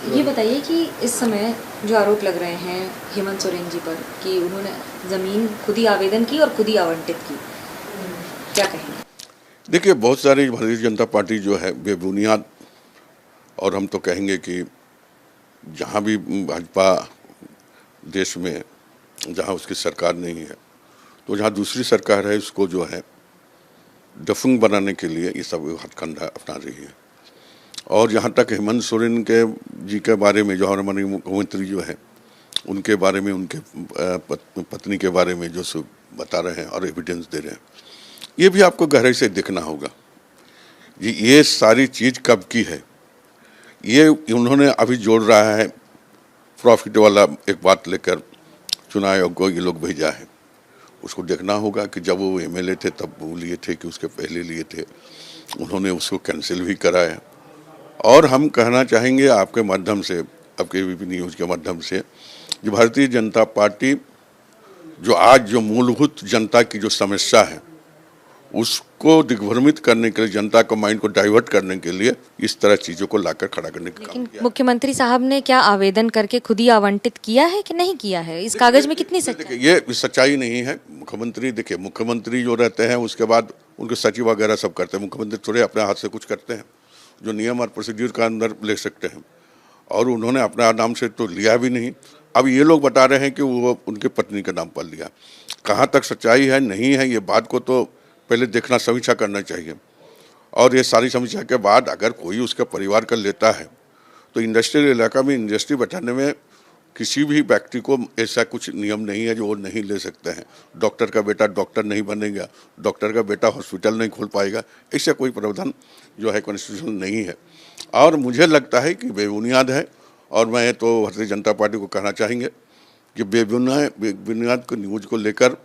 ये बताइए कि इस समय जो आरोप लग रहे हैं हेमंत सोरेन जी पर कि उन्होंने ज़मीन खुद ही आवेदन की और खुद ही आवंटित की, क्या कहेंगे? देखिए, बहुत सारी भारतीय जनता पार्टी जो है बेबुनियाद, और हम तो कहेंगे कि जहाँ भी भाजपा देश में जहाँ उसकी सरकार नहीं है, तो जहाँ दूसरी सरकार है उसको जो है दफंग बनाने के लिए ये सब हथकंडा अपना रही है। और जहाँ तक हेमंत सोरेन के जी के बारे में, जो हमारे माननीय मुख्यमंत्री जो है उनके बारे में, उनके पत्नी के बारे में जो सब बता रहे हैं और एविडेंस दे रहे हैं, ये भी आपको गहराई से देखना होगा। ये सारी चीज़ कब की है, ये उन्होंने अभी जोड़ रहा है प्रॉफिट वाला एक बात लेकर चुनाव आयोग को ये लोग भेजा है। उसको देखना होगा कि जब वो एमएलए थे तब वो लिए थे कि उसके पहले लिए थे, उन्होंने उसको कैंसिल भी कराया। और हम कहना चाहेंगे आपके माध्यम से, आपके एबीपी न्यूज़ के माध्यम से, कि भारतीय जनता पार्टी जो आज जो मूलभूत जनता की जो समस्या है उसको दिग्भ्रमित करने के लिए, जनता को माइंड को डाइवर्ट करने के लिए इस तरह चीज़ों को लाकर खड़ा करने का काम लेकिन किया है। मुख्यमंत्री साहब ने क्या आवेदन करके खुद ही आवंटित किया है कि नहीं किया है? इस कागज में कितनी सच्चाई? देखिए, ये सच्चाई नहीं है। मुख्यमंत्री, देखिए, मुख्यमंत्री जो रहते हैं उसके बाद उनके सचिव वगैरह सब करते हैं। मुख्यमंत्री थोड़े अपने हाथ से कुछ करते हैं, जो नियम और प्रोसीड्यूर का अंदर ले सकते हैं, और उन्होंने अपने नाम से तो लिया भी नहीं। अब ये लोग बता रहे हैं कि वो उनके पत्नी के नाम पर लिया। कहाँ तक सच्चाई है नहीं है, ये बात को तो पहले देखना, समीक्षा करना चाहिए। और ये सारी समीक्षा के बाद अगर कोई उसके परिवार का लेता है तो इंडस्ट्रियल इलाका में इंडस्ट्री बैठाने में किसी भी व्यक्ति को ऐसा कुछ नियम नहीं है जो वो नहीं ले सकते हैं। डॉक्टर का बेटा डॉक्टर नहीं बनेगा, डॉक्टर का बेटा हॉस्पिटल नहीं खोल पाएगा, ऐसा कोई प्रावधान जो है कॉन्स्टिट्यूशन नहीं है। और मुझे लगता है कि बेबुनियाद है, और मैं तो भारतीय जनता पार्टी को कहना चाहेंगे कि बेबुनियाद को न्यूज़ को लेकर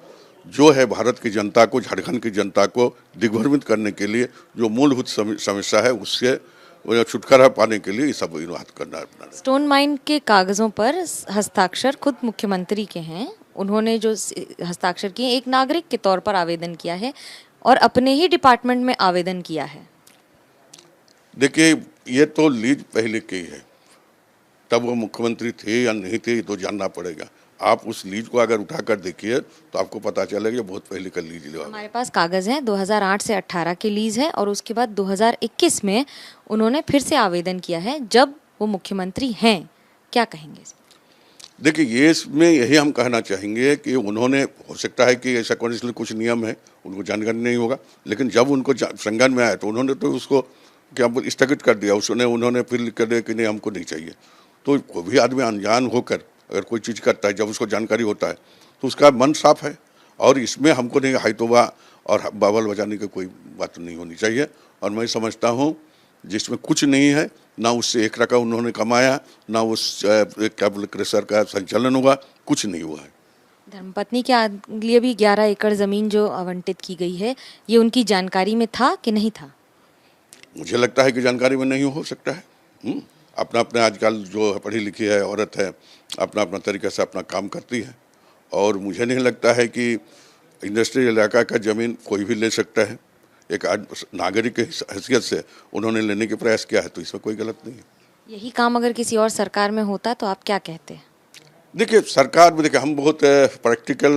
जो है भारत की जनता को, झारखंड की जनता को दिग्भ्रमित करने के लिए जो मूलभूत समस्या है उससे छुटकारा पाने के लिए ये सब बात करना है। स्टोन माइन के कागजों पर हस्ताक्षर खुद मुख्यमंत्री के हैं। उन्होंने जो हस्ताक्षर किए, एक नागरिक के तौर पर आवेदन किया है और अपने ही डिपार्टमेंट में आवेदन किया है। देखिए, ये तो लीज पहले की है, तब वो मुख्यमंत्री थे या नहीं थे ये तो जानना पड़ेगा। आप उस लीज को अगर उठाकर देखिए तो आपको पता चलेगा बहुत पहले का लीज लिया। हमारे पास कागज हैं, 2008 से 18 की लीज है और उसके बाद 2021 में उन्होंने फिर से आवेदन किया है जब वो मुख्यमंत्री हैं। क्या कहेंगे? देखिए, ये इसमें यही हम कहना चाहेंगे कि उन्होंने, हो सकता है कि ऐसा कॉन्स्टिट्यूशन कुछ नियम है उनको जानकारी नहीं होगा, लेकिन जब उनको संज्ञान में आया तो उन्होंने तो उसको क्या स्थगित कर दिया। उन्होंने फिर लिख कर दिया कि नहीं, हमको नहीं चाहिए। तो कोई भी आदमी अनजान होकर अगर कोई चीज़ करता है, जब उसको जानकारी होता है तो उसका मन साफ है। और इसमें हमको नहीं हाई तौबा और बावल बजाने की कोई बात नहीं होनी चाहिए। और मैं समझता हूँ जिसमें कुछ नहीं है, ना उससे एक रकम उन्होंने कमाया, ना उस केबल क्रेशर का संचालन हुआ, कुछ नहीं हुआ है। धर्मपत्नी के लिए भी 11 एकड़ जमीन जो आवंटित की गई है, ये उनकी जानकारी में था कि नहीं था? मुझे लगता है कि जानकारी में नहीं हो सकता है। अपना अपना आजकल जो है पढ़ी लिखी है औरत है, अपना अपना तरीके से अपना काम करती है, और मुझे नहीं लगता है कि इंडस्ट्रियल इलाका का ज़मीन कोई भी ले सकता है। एक नागरिक की हैसियत से उन्होंने लेने के प्रयास किया है, तो इसमें कोई गलत नहीं है। यही काम अगर किसी और सरकार में होता तो आप क्या कहते? देखिए, सरकार में, देखिए, हम बहुत प्रैक्टिकल,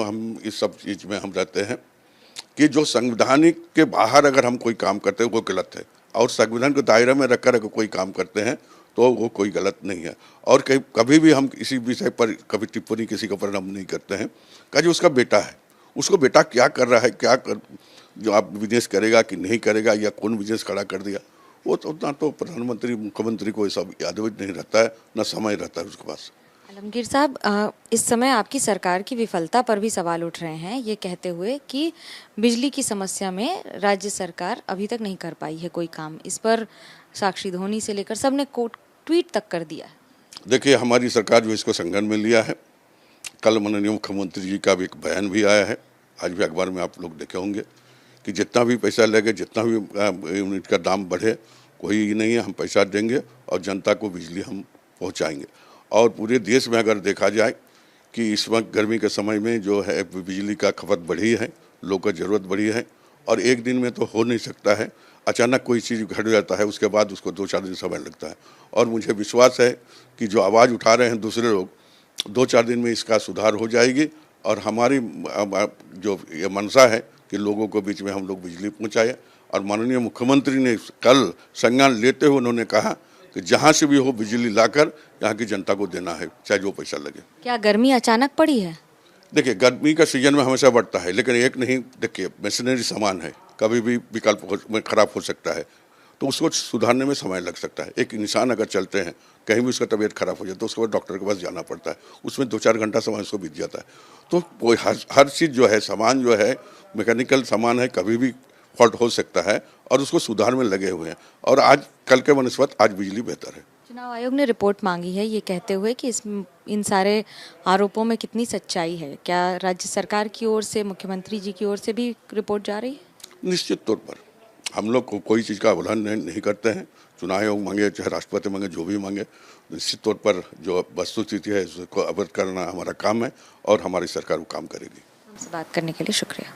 हम इस सब चीज़ में हम रहते हैं कि जो संवैधानिक के बाहर अगर हम कोई काम करते हैं वो गलत है, और संविधान के दायरे में रखकर अगर कोई काम करते हैं तो वो कोई गलत नहीं है। और कभी भी हम इसी विषय पर कभी टिप्पणी किसी के ऊपर हम नहीं करते हैं। कहा जी उसका बेटा है, उसको बेटा क्या कर रहा है, क्या कर, जो आप बिजनेस करेगा कि नहीं करेगा, या कौन बिजनेस खड़ा कर दिया, वो तो उतना तो प्रधानमंत्री मुख्यमंत्री को सब याद नहीं रहता है, ना समय रहता है उसके पास। आलमगीर साहब, इस समय आपकी सरकार की विफलता पर भी सवाल उठ रहे हैं, ये कहते हुए कि बिजली की समस्या में राज्य सरकार अभी तक नहीं कर पाई है कोई काम। इस पर साक्षी धोनी से लेकर सबने ट्वीट तक कर दिया है। देखिए, हमारी सरकार जो इसको संज्ञान में लिया है, कल माननीय मुख्यमंत्री जी का भी एक बयान भी आया है, आज भी अखबार में आप लोग देखे होंगे, कि जितना भी पैसा लगे, जितना भी यूनिट का दाम बढ़े, कोई ये नहीं है, हम पैसा देंगे और जनता को बिजली हम पहुंचाएंगे। और पूरे देश में अगर देखा जाए कि इस वक्त गर्मी के समय में जो है बिजली का खपत बढ़ी है, लोगों की ज़रूरत बढ़ी है, और एक दिन में तो हो नहीं सकता है। अचानक कोई चीज़ घट जाता है, उसके बाद उसको 2-4 दिन समय लगता है। और मुझे विश्वास है कि जो आवाज़ उठा रहे हैं दूसरे लोग, 2-4 दिन में इसका सुधार हो जाएगी और हमारी जो ये मंशा है कि लोगों को बीच में हम लोग बिजली पहुँचाएँ। और माननीय मुख्यमंत्री ने कल संज्ञान लेते हुए उन्होंने कहा कि जहाँ से भी हो बिजली लाकर यहाँ की जनता को देना है, चाहे जो पैसा लगे। क्या गर्मी अचानक पड़ी है? देखिए, गर्मी का सीजन में हमेशा बढ़ता है, लेकिन एक नहीं, देखिए मशीनरी सामान है, कभी भी विकल्प में खराब हो सकता है, तो उसको सुधारने में समय लग सकता है। एक इंसान अगर चलते हैं, कहीं भी उसका तबीयत खराब हो जाए तो उसके बाद डॉक्टर के पास जाना पड़ता है, उसमें 2-4 घंटा समय उसको बीत जाता है। तो कोई हर चीज़ जो है, सामान जो है, मैकेनिकल सामान है, कभी भी फॉल्ट हो सकता है और उसको सुधार में लगे हुए हैं। और आज कल के बनस्पत आज बिजली बेहतर है। चुनाव आयोग ने रिपोर्ट मांगी है ये कहते हुए कि इन सारे आरोपों में कितनी सच्चाई है। क्या राज्य सरकार की ओर से, मुख्यमंत्री जी की ओर से भी रिपोर्ट जा रही है? निश्चित तौर पर हम लोग को कोई चीज़ का अवहेलना नहीं करते हैं। चुनाव आयोग मांगे, चाहे राष्ट्रपति मांगे, जो भी मांगे, निश्चित तौर पर जो वस्तुस्थिति है उसको अवगत करना हमारा काम है और हमारी सरकार वो काम करेगी। हमसे बात करने के लिए शुक्रिया।